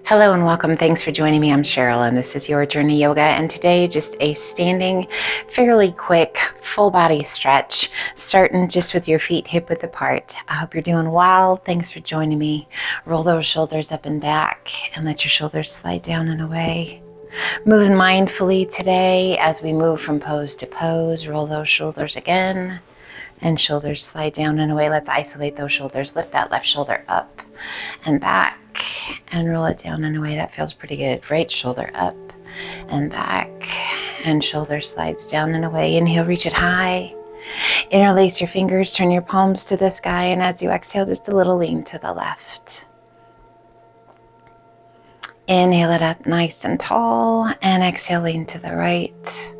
Hello and welcome. Thanks for joining me. I'm Cheryl and this is Your Journey Yoga, and today just a standing, fairly quick, full body stretch, starting just with your feet hip width apart. I hope you're doing well. Thanks for joining me. Roll those shoulders up and back and let your shoulders slide down and away. Moving mindfully today as we move from pose to pose. Roll those shoulders again and shoulders slide down and away. Let's isolate those shoulders. Lift that left shoulder up and back and roll it down and away. That feels pretty good. Right shoulder up and back and shoulder slides down and away. Inhale, reach it high. Interlace your fingers, turn your palms to the sky, and as you exhale, just a little lean to the left. Inhale it up nice and tall, and exhale, lean to the right.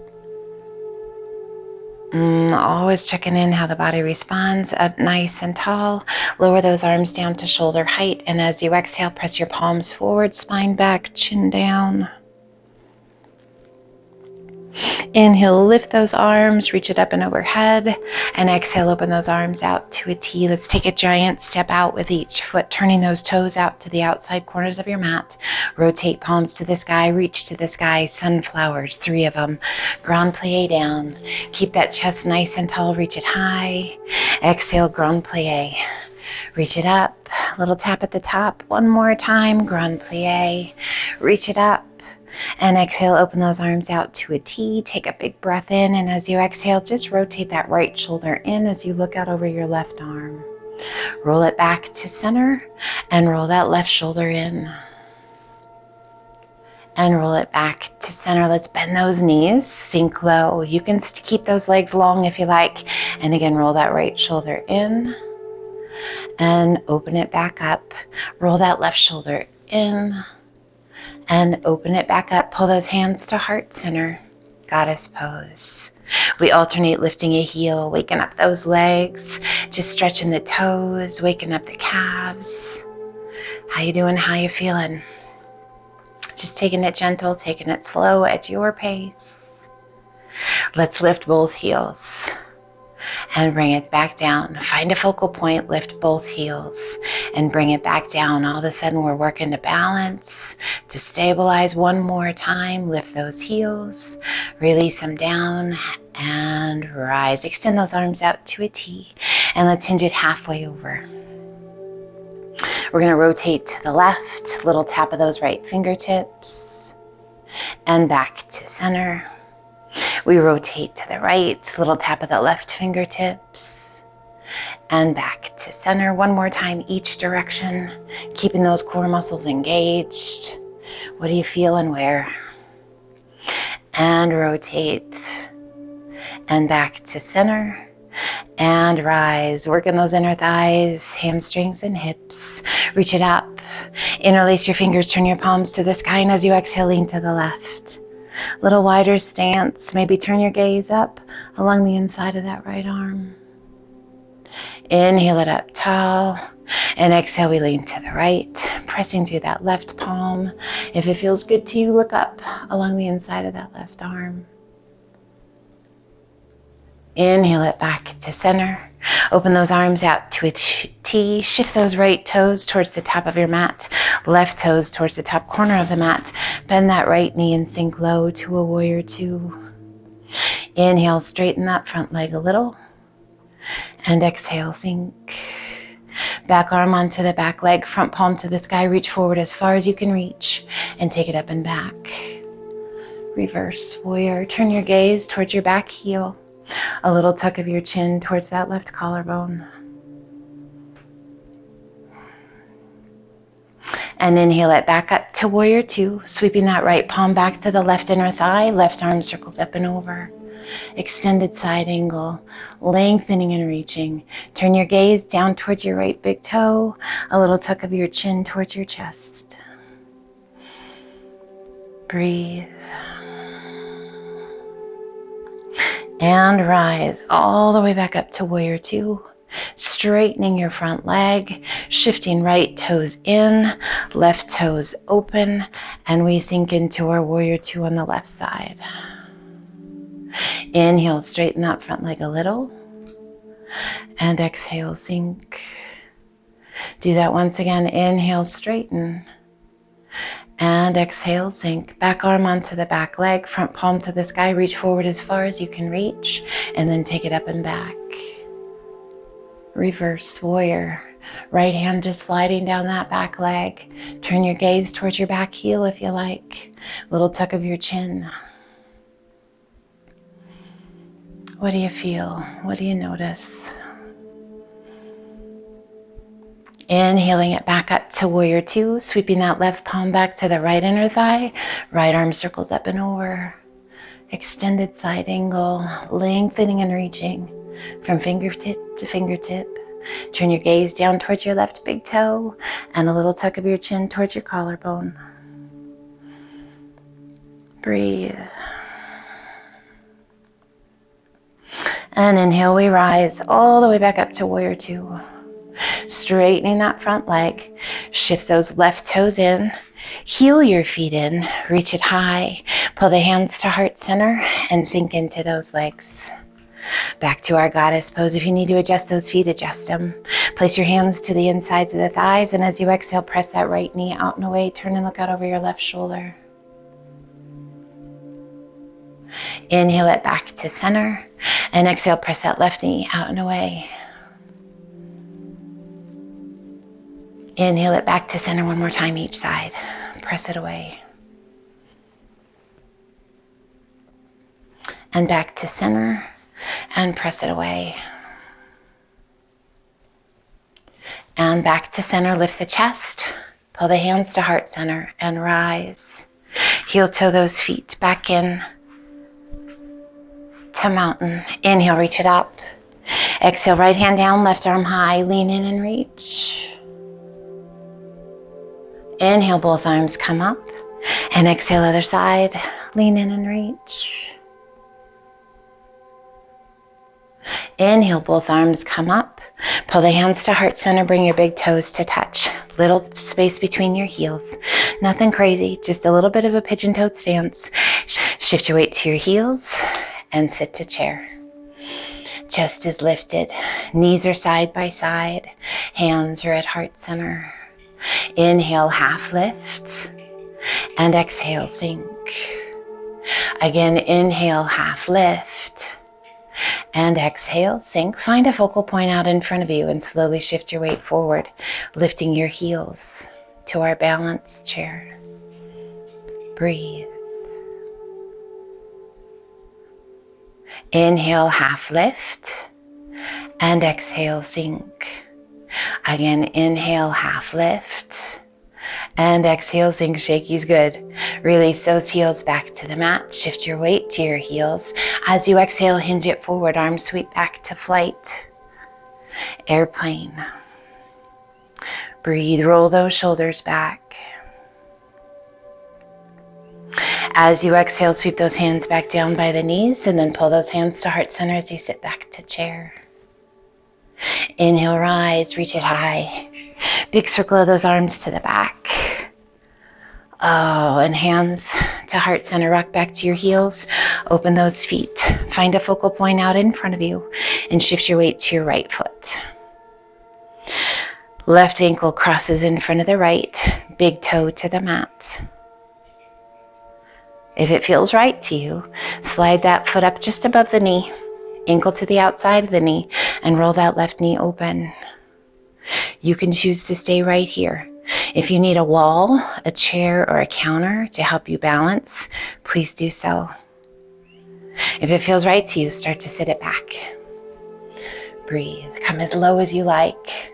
Always checking in how the body responds. Up nice and tall. Lower those arms down to shoulder height, and as you exhale, press your palms forward, spine back, chin down. Inhale, lift those arms, reach it up and overhead, and exhale, open those arms out to a T. Let's take a giant step out with each foot, turning those toes out to the outside corners of your mat. Rotate palms to the sky, reach to the sky, sunflowers, 3 of them. Grand plie down. Keep that chest nice and tall, reach it high. Exhale, grand plie. Reach it up, little tap at the top. One more time, grand plie. Reach it up. And exhale, open those arms out to a T. Take a big breath in, and as you exhale, just rotate that right shoulder in as you look out over your left arm. Roll it back to center and roll that left shoulder in. And roll it back to center. Let's bend those knees, sink low. You can keep those legs long if you like. And again, roll that right shoulder in and open it back up. Roll that left shoulder in and open it back up. Pull those hands to heart center, goddess pose. We alternate lifting a heel, waking up those legs, just stretching the toes, waking up the calves. How you doing? How you feeling? Just taking it gentle, taking it slow at your pace. Let's lift both heels and bring it back down. Find a focal point, lift both heels and bring it back down. All of a sudden we're working to balance, to stabilize. One more time, lift those heels, release them down and rise. Extend those arms out to a T and let's hinge it halfway over. We're going to rotate to the left, little tap of those right fingertips and back to center. We rotate to the right, little tap of the left fingertips, and back to center. One more time, each direction, keeping those core muscles engaged. What do you feel and where? And rotate, and back to center, and rise. Working those inner thighs, hamstrings, and hips. Reach it up, interlace your fingers, turn your palms to the sky, and as you exhale, lean to the left. Little wider stance. Maybe turn your gaze up along the inside of that right arm. Inhale it up tall. And exhale, we lean to the right, pressing through that left palm. If it feels good to you, look up along the inside of that left arm. Inhale it back to center. Open those arms out to a T. Shift those right toes towards the top of your mat. Left toes towards the top corner of the mat. Bend that right knee and sink low to a warrior 2. Inhale, straighten that front leg a little. And exhale, sink. Back arm onto the back leg, front palm to the sky. Reach forward as far as you can reach and take it up and back. Reverse warrior. Turn your gaze towards your back heel. A little tuck of your chin towards that left collarbone. And inhale it back up to warrior 2, sweeping that right palm back to the left inner thigh. Left arm circles up and over. Extended side angle, lengthening and reaching. Turn your gaze down towards your right big toe. A little tuck of your chin towards your chest. Breathe. And rise all the way back up to warrior 2. Straightening your front leg, shifting right toes in, left toes open, and we sink into our warrior 2 on the left side. Inhale, straighten that front leg a little, and exhale, sink. Do that once again. Inhale, straighten, And exhale, sink. Back arm onto the back leg, front palm to the sky. Reach forward as far as you can reach, and then take it up and back. Reverse warrior. Right hand just sliding down that back leg. Turn your gaze towards your back heel if you like. Little tuck of your chin. What do you feel? What do you notice? Inhaling it back up to warrior two, sweeping that left palm back to the right inner thigh. Right arm circles up and over. Extended side angle, lengthening and reaching from fingertip to fingertip. Turn your gaze down towards your left big toe and a little tuck of your chin towards your collarbone. Breathe. And inhale, we rise all the way back up to warrior two. Straightening that front leg. Shift those left toes in. Heel your feet in. Reach it high. Pull the hands to heart center and sink into those legs. Back to our goddess pose. If you need to adjust those feet, adjust them. Place your hands to the insides of the thighs, and as you exhale, press that right knee out and away. Turn and look out over your left shoulder. Inhale it back to center, and exhale, press that left knee out and away. Inhale it back to center one more time each side. Press it away. And back to center, and press it away. And back to center, lift the chest. Pull the hands to heart center and rise. Heel toe those feet back in to mountain. Inhale, reach it up. Exhale, right hand down, left arm high. Lean in and reach. Inhale, both arms come up. And exhale, other side. Lean in and reach. Inhale, both arms come up. Pull the hands to heart center. Bring your big toes to touch. Little space between your heels. Nothing crazy, just a little bit of a pigeon-toed stance. Shift your weight to your heels and sit to chair. Chest is lifted. Knees are side by side. Hands are at heart center. Inhale, half lift. And exhale, sink. Again, inhale, half lift. And exhale, sink. Find a focal point out in front of you and slowly shift your weight forward, lifting your heels to our balanced chair. Breathe. Inhale, half lift. And exhale, sink. Again, inhale, half lift. And exhale, sink. Shaky's good. Release those heels back to the mat. Shift your weight to your heels. As you exhale, hinge it forward. Arms sweep back to flight. Airplane. Breathe. Roll those shoulders back. As you exhale, sweep those hands back down by the knees and then pull those hands to heart center as you sit back to chair. Inhale, rise, reach it high. Big circle of those arms to the back. Oh, and hands to heart center. Rock back to your heels. Open those feet. Find a focal point out in front of you and shift your weight to your right foot. Left ankle crosses in front of the right. Big toe to the mat. If it feels right to you, slide that foot up just above the knee. Ankle to the outside of the knee and roll that left knee open. You can choose to stay right here. If you need a wall, a chair, or a counter to help you balance, please do so. If it feels right to you, start to sit it back. Breathe. Come as low as you like.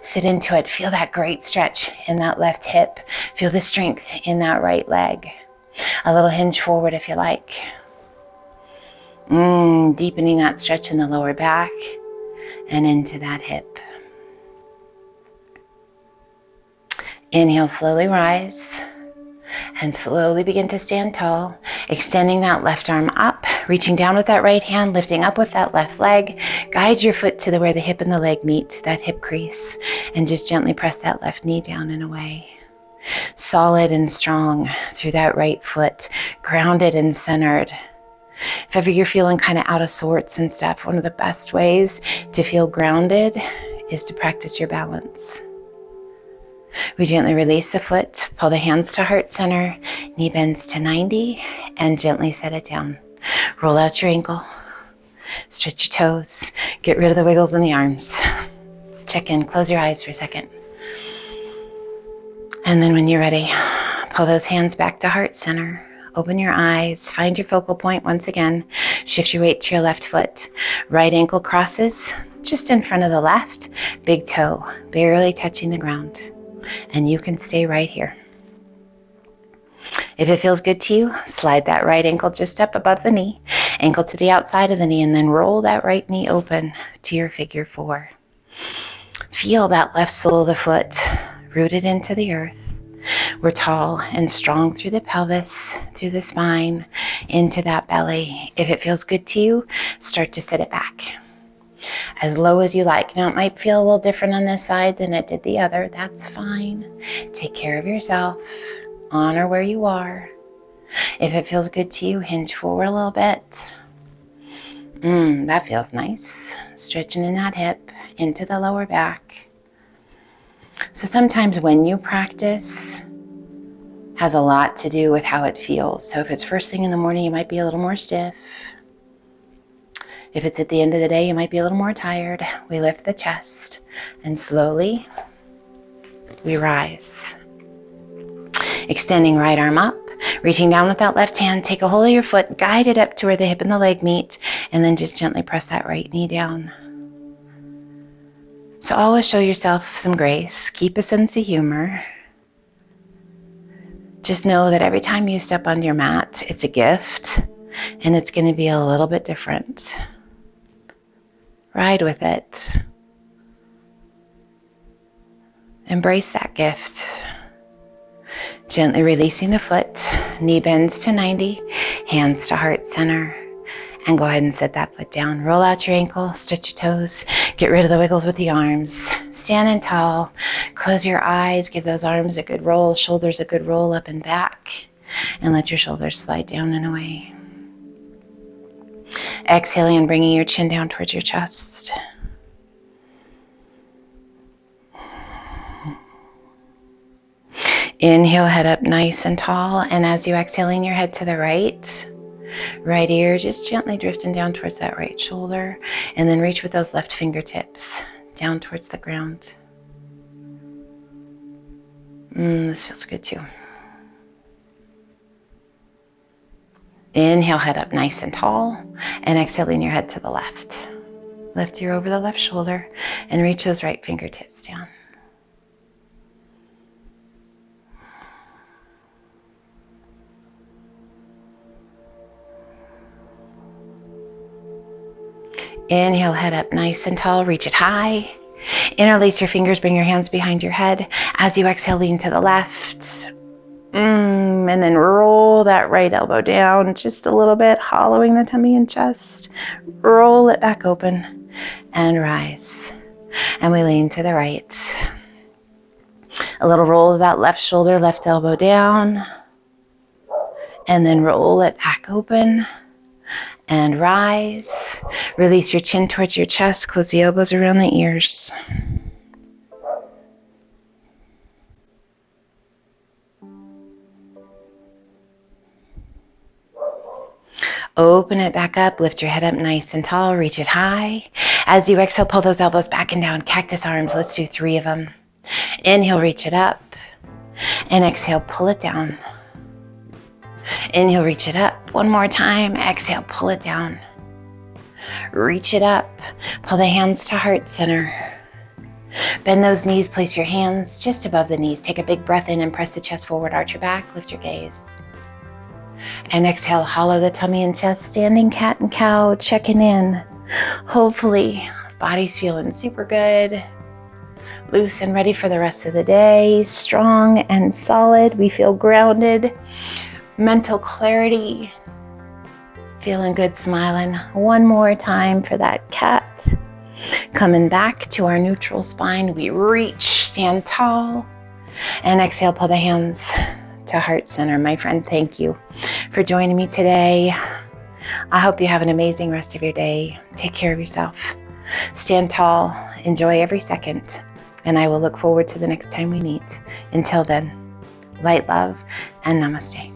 Sit into it. Feel that great stretch in that left hip. Feel the strength in that right leg. A little hinge forward if you like. Deepening that stretch in the lower back and into that hip. Inhale, slowly rise and slowly begin to stand tall, extending that left arm up, reaching down with that right hand, lifting up with that left leg. Guide your foot to where the hip and the leg meet, that hip crease, and just gently press that left knee down and away. Solid and strong through that right foot, grounded and centered. If ever you're feeling kind of out of sorts and stuff, one of the best ways to feel grounded is to practice your balance. We gently release the foot, pull the hands to heart center, knee bends to 90, and gently set it down. Roll out your ankle, stretch your toes, get rid of the wiggles in the arms. Check in, close your eyes for a second. And then when you're ready, pull those hands back to heart center. Open your eyes, find your focal point once again. Shift your weight to your left foot. Right ankle crosses just in front of the left, big toe barely touching the ground. And you can stay right here. If it feels good to you, slide that right ankle just up above the knee, ankle to the outside of the knee, and then roll that right knee open to your figure 4. Feel that left sole of the foot rooted into the earth. We're tall and strong through the pelvis, through the spine, into that belly. If it feels good to you, start to sit it back as low as you like. Now, it might feel a little different on this side than it did the other. That's fine. Take care of yourself. Honor where you are. If it feels good to you, hinge forward a little bit. That feels nice. Stretching in that hip, into the lower back. So sometimes when you practice has a lot to do with how it feels. So if it's first thing in the morning, you might be a little more stiff. If it's at the end of the day, you might be a little more tired. We lift the chest and slowly we rise. Extending right arm up, reaching down with that left hand, take a hold of your foot, guide it up to where the hip and the leg meet, and then just gently press that right knee down. So always show yourself some grace. Keep a sense of humor. Just know that every time you step on your mat, it's a gift, and it's going to be a little bit different. Ride with it. Embrace that gift. Gently releasing the foot, knee bends to 90, hands to heart center, and go ahead and set that foot down. Roll out your ankle, stretch your toes, get rid of the wiggles with the arms. Standing tall, close your eyes, give those arms a good roll, shoulders a good roll up and back, and let your shoulders slide down and away. Exhaling and bringing your chin down towards your chest. Inhale, head up nice and tall, and as you exhaling your head to the right ear just gently drifting down towards that right shoulder, and then reach with those left fingertips down towards the ground. This feels good too. Inhale, head up nice and tall, and exhaling your head to the left. Lift your over the left shoulder and reach those right fingertips down. Inhale, head up nice and tall, reach it high. Interlace your fingers, bring your hands behind your head. As you exhale, lean to the left. And then roll that right elbow down just a little bit, hollowing the tummy and chest. Roll it back open and rise. And we lean to the right. A little roll of that left shoulder, left elbow down. And then roll it back open. And rise. Release your chin towards your chest. Close the elbows around the ears. Open it back up. Lift your head up nice and tall. Reach it high. As you exhale, pull those elbows back and down. Cactus arms. Let's do 3 of them. Inhale, reach it up. And exhale, pull it down. Inhale, reach it up. One more time. Exhale, pull it down. Reach it up. Pull the hands to heart center. Bend those knees. Place your hands just above the knees. Take a big breath in and press the chest forward. Arch your back. Lift your gaze. And exhale, hollow the tummy and chest. Standing cat and cow. Checking in. Hopefully, body's feeling super good. Loose and ready for the rest of the day. Strong and solid. We feel grounded. Mental clarity, feeling good, smiling. One more time for that cat. Coming back to our neutral spine, we reach, stand tall, and exhale, pull the hands to heart center. My friend, thank you for joining me today. I hope you have an amazing rest of your day. Take care of yourself. Stand tall, enjoy every second. And I will look forward to the next time we meet. Until then, light, love, and namaste.